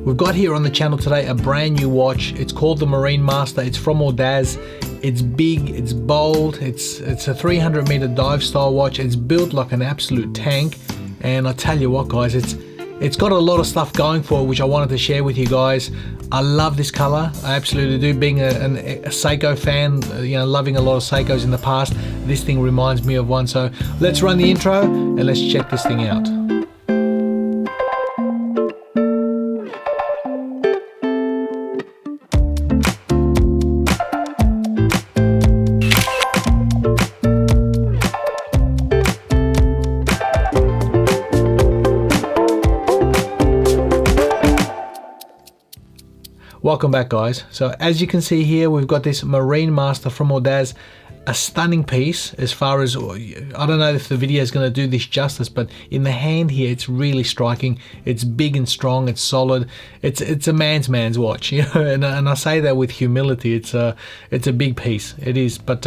We've got here on the channel today a brand new watch. It's called the Marine Master. It's from Audaz. It's big, it's bold, it's a 300-meter dive style watch. It's built like an absolute tank, and I tell you what guys, it's got a lot of stuff going for it, which I wanted to share with you guys. I love this color, I absolutely do. Being a Seiko fan, you know, loving a lot of Seikos in the past, this thing reminds me of one. So let's run the intro and let's check this thing out. Welcome back guys. So as you can see here, we've got this Marine Master from Audaz, a stunning piece as far as, I don't know if the video is going to do this justice, but in the hand here it's really striking. It's big and strong, it's solid, it's a man's watch, you know, and I say that with humility. It's a big piece, it is. But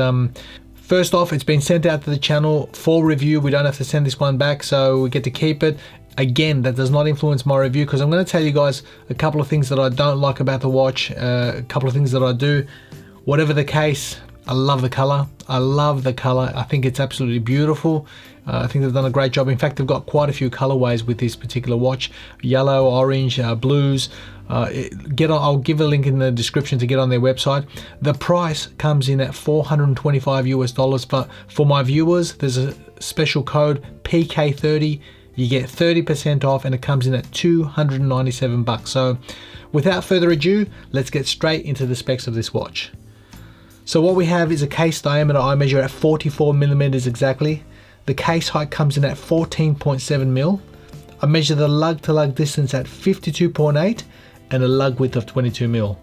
first off, it's been sent out to the channel for review. We don't have to send this one back, so we get to keep it. Again, that does not influence my review, because I'm going to tell you guys a couple of things that I don't like about the watch, a couple of things that I do. Whatever the case, I love the color. I love the color. I think it's absolutely beautiful. I think they've done a great job. In fact, they've got quite a few colorways with this particular watch: yellow, orange, blues. I'll give a link in the description to get on their website. The price comes in at $425 US, but for my viewers, there's a special code PK30. You get 30% off, and it comes in at 297 bucks. So without further ado, let's get straight into the specs of this watch. So what we have is a case diameter I measure at 44 millimeters exactly. The case height comes in at 14.7 mil. I measure the lug to lug distance at 52.8 and a lug width of 22 mil.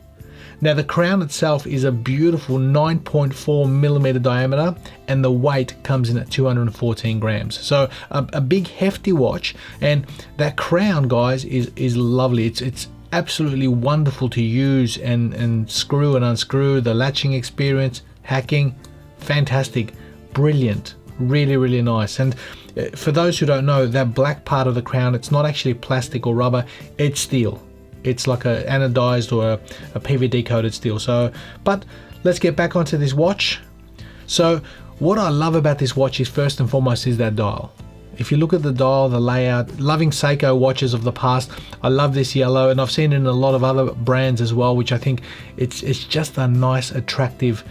Now the crown itself is a beautiful 9.4 millimeter diameter, and the weight comes in at 214 grams. So a big hefty watch, and that crown guys is lovely. It's absolutely wonderful to use and screw and unscrew. The latching experience, hacking, fantastic, brilliant, really nice. And for those who don't know, that black part of the crown, it's not actually plastic or rubber, it's steel. It's like a anodized or a PVD coated steel. So, but let's get back onto this watch. So what I love about this watch is, first and foremost, is that dial. If you look at the dial, the layout, loving Seiko watches of the past, I love this yellow, and I've seen it in a lot of other brands as well, which I think it's just a nice, attractive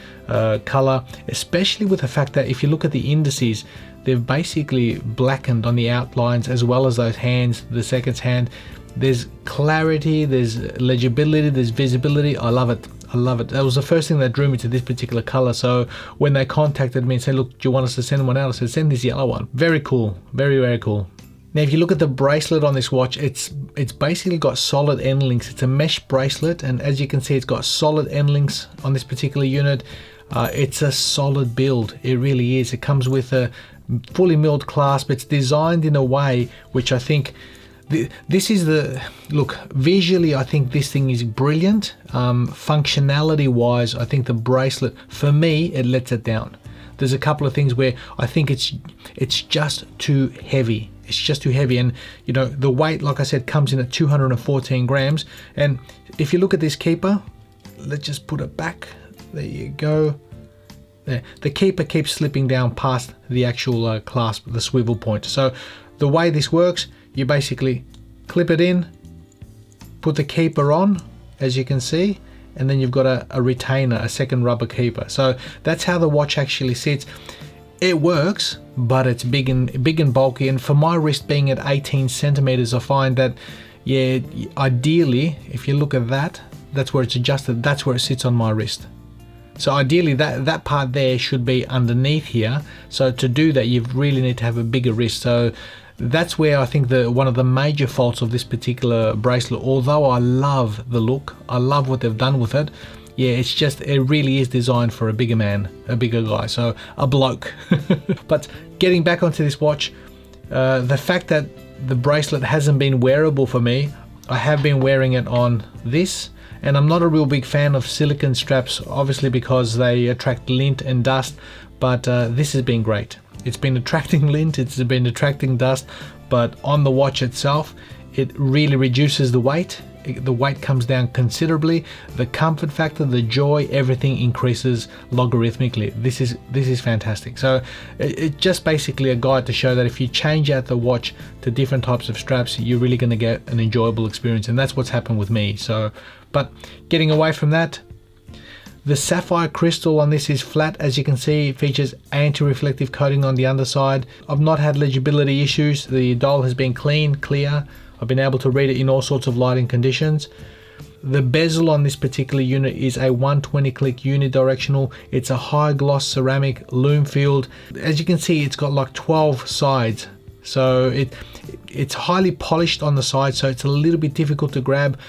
color, especially with the fact that if you look at the indices, they've basically blackened on the outlines, as well as those hands, the seconds hand. There's clarity, there's legibility, there's visibility. I love it. I love it. That was the first thing that drew me to this particular color. So when they contacted me and said, look, do you want us to send one out? I said, send this yellow one. Very cool. Very cool. Now, if you look at the bracelet on this watch, it's basically got solid end links. It's a mesh bracelet, and as you can see, it's got solid end links on this particular unit. It's a solid build. It really is. It comes with a fully milled clasp. It's designed in a way which I think, this is the look visually, I think this thing is brilliant. Functionality wise, I think the bracelet, for me, it lets it down. There's a couple of things where I think it's just too heavy. It's just too heavy, and you know, the weight, like I said, comes in at 214 grams. And if you look at this keeper, let's just put it back. There you go. There. The keeper keeps slipping down past the actual clasp, the swivel point. So the way this works, you basically clip it in, put the keeper on, as you can see, and then you've got a retainer, a second rubber keeper. So that's how the watch actually sits. It works, but it's big and bulky. And for my wrist being at 18 centimeters, I find that, yeah, ideally, if you look at that, that's where it's adjusted. That's where it sits on my wrist. So ideally, that part there should be underneath here. So to do that, you really need to have a bigger wrist. So that's where I think one of the major faults of this particular bracelet, although I love the look, I love what they've done with it, yeah, it really is designed for a bigger man, a bigger guy, so a bloke. But getting back onto this watch, the fact that the bracelet hasn't been wearable for me, I have been wearing it on this, and I'm not a real big fan of silicone straps, obviously because they attract lint and dust, but this has been great. It's been attracting lint, it's been attracting dust, but on the watch itself, it really reduces the weight. the weight comes down considerably. The comfort factor, the joy, everything increases logarithmically. This is fantastic. So it's just basically a guide to show that if you change out the watch to different types of straps, you're really going to get an enjoyable experience, and that's what's happened with me. So, but getting away from that, the sapphire crystal on this is flat. As you can see, it features anti-reflective coating on the underside. I've not had legibility issues. The dial has been clean, clear. I've been able to read it in all sorts of lighting conditions. The bezel on this particular unit is a 120 click unidirectional. It's a high gloss ceramic lume field. As you can see, it's got like 12 sides. So it's highly polished on the side, so it's a little bit difficult to grab.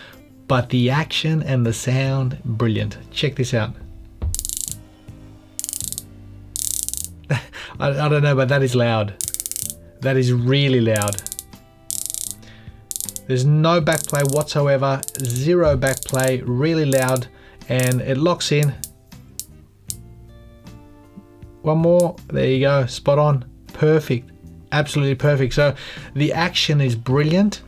But the action and the sound, brilliant. Check this out. I don't know, but that is loud. That is really loud. There's no backplay whatsoever, zero backplay, really loud, and it locks in. One more, there you go, spot on, perfect, absolutely perfect. So the action is brilliant.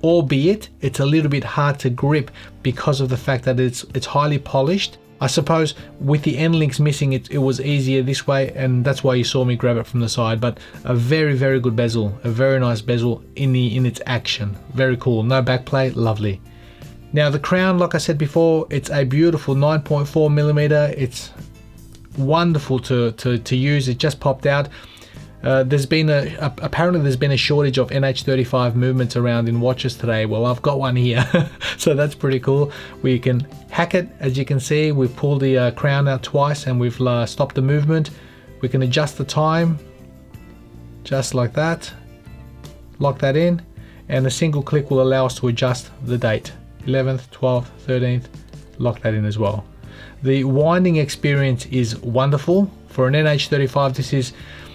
Albeit it's a little bit hard to grip because of the fact that it's highly polished. I suppose with the end links missing, it was easier this way, and that's why you saw me grab it from the side. But a very, very good bezel, a very nice bezel in its action. Very cool, no backplay, lovely. Now the crown, like I said before, it's a beautiful 9.4 millimeter. It's wonderful to use. It just popped out. Apparently there's been a shortage of NH35 movements around in watches today. Well, I've got one here, so that's pretty cool. We can hack it. As you can see, we've pulled the crown out twice and we've stopped the movement. We can adjust the time, just like that. Lock that in, and a single click will allow us to adjust the date. 11th, 12th, 13th, lock that in as well. The winding experience is wonderful. For an NH35, this is,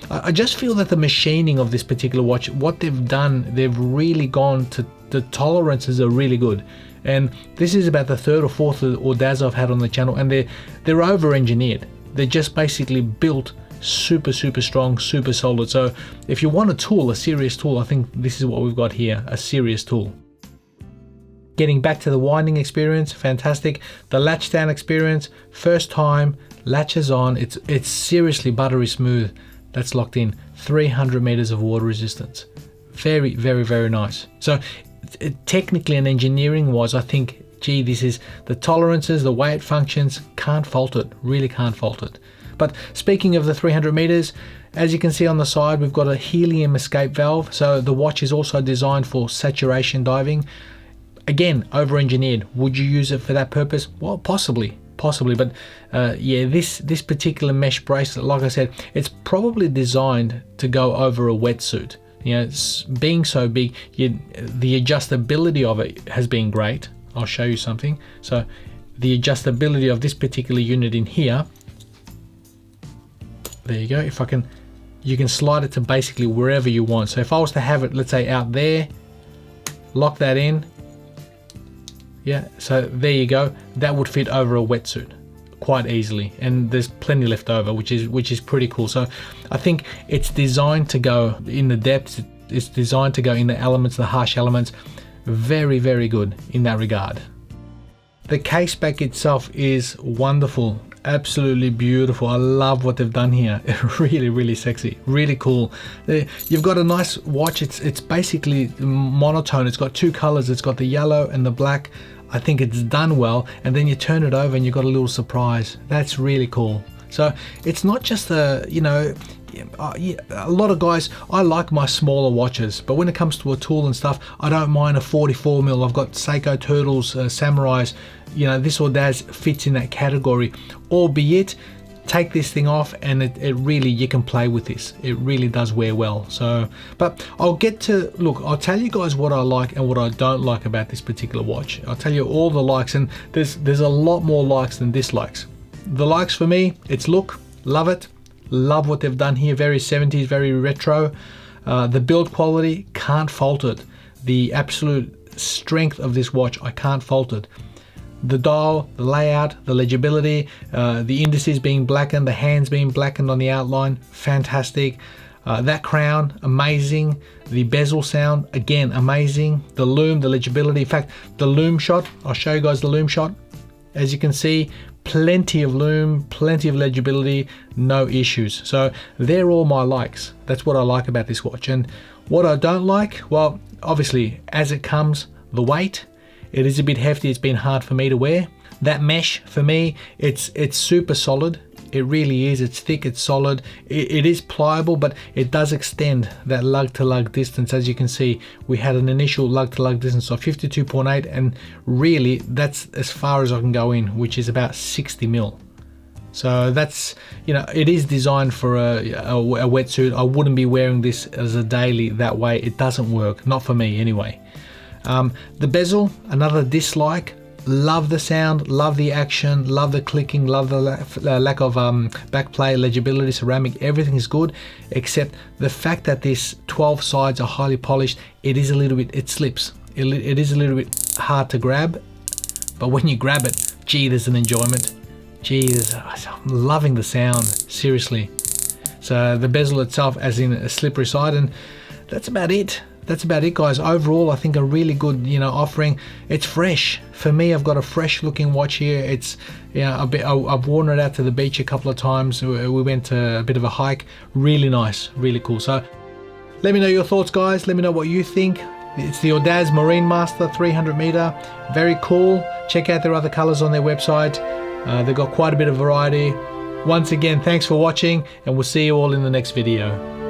I just feel that the machining of this particular watch, what they've done, they've really gone to, the tolerances are really good. And this is about the third or fourth Audaz I've had on the channel, and they're over-engineered. They're just basically built super strong, super solid. So if you want a tool, a serious tool, I think this is what we've got here, a serious tool. Getting back to the winding experience, fantastic. The latch down experience, first time, latches on, it's seriously buttery smooth. That's locked in. 300 meters of water resistance. Very nice. So technically and engineering wise, I think, gee, this is the tolerances, the way it functions, can't fault it, really can't fault it. But speaking of the 300 meters, as you can see on the side, we've got a helium escape valve. So the watch is also designed for saturation diving. Again, over-engineered. Would you use it for that purpose? Well, possibly, but yeah, this particular mesh bracelet, like I said, it's probably designed to go over a wetsuit. You know, it's being so big, the adjustability of it has been great. I'll show you something. So the adjustability of this particular unit in here, there you go. If I can, you can slide it to basically wherever you want. So if I was to have it, let's say out there, lock that in. Yeah, so there you go. That would fit over a wetsuit quite easily, and there's plenty left over, which is pretty cool. So I think it's designed to go in the depths. It's designed to go in the elements, the harsh elements. Very good in that regard. The case back itself is wonderful, absolutely beautiful. I love what they've done here. Really sexy, really cool. You've got a nice watch. It's basically monotone. It's got two colors. It's got the yellow and the black. I think it's done well, and then you turn it over and you've got a little surprise. That's really cool. So it's not just a lot of guys, I like my smaller watches, but when it comes to a tool and stuff, I don't mind a 44 mil. I've got Seiko Turtles, Samurais. You know, this Audaz fits in that category, albeit take this thing off and it really, you can play with this. It really does wear well. So, but I'll tell you guys what I like and what I don't like about this particular watch. I'll tell you all the likes, and there's a lot more likes than dislikes. The likes for me, it's look, love it. Love what they've done here, very 70s, very retro. The build quality, can't fault it. The absolute strength of this watch, I can't fault it. The dial, the layout, the legibility, the indices being blackened, the hands being blackened on the outline, fantastic. That crown, amazing. The bezel sound, again, amazing. The lume, the legibility. In fact, the lume shot, I'll show you guys the lume shot. As you can see, plenty of lume, plenty of legibility, no issues. So they're all my likes. That's what I like about this watch. And what I don't like, well, obviously, as it comes, the weight, it is a bit hefty. It's been hard for me to wear. That mesh, for me, it's super solid. It really is. It's thick, it's solid. It is pliable, but it does extend that lug to lug distance. As you can see, we had an initial lug to lug distance of 52.8, and really that's as far as I can go in, which is about 60 mil. So that's, you know, it is designed for a wetsuit. I wouldn't be wearing this as a daily that way. It doesn't work, not for me anyway. The bezel, another dislike. Love the sound, love the action, love the clicking, love the lack of backplay, legibility, ceramic, everything is good, except the fact that these 12 sides are highly polished. It is a little bit, it slips. It is a little bit hard to grab, but when you grab it, gee, there's an enjoyment. Gee, I'm loving the sound, seriously. So the bezel itself, as in a slippery side, and that's about it. That's about it, guys. Overall, I think a really good, you know, offering. It's fresh. For me, I've got a fresh looking watch here. It's, you know, I've worn it out to the beach a couple of times. We went a bit of a hike. Really nice, really cool. So let me know your thoughts, guys. Let me know what you think. It's the Audaz Marine Master 300 meter. Very cool. Check out their other colors on their website. They've got quite a bit of variety. Once again, thanks for watching, and we'll see you all in the next video.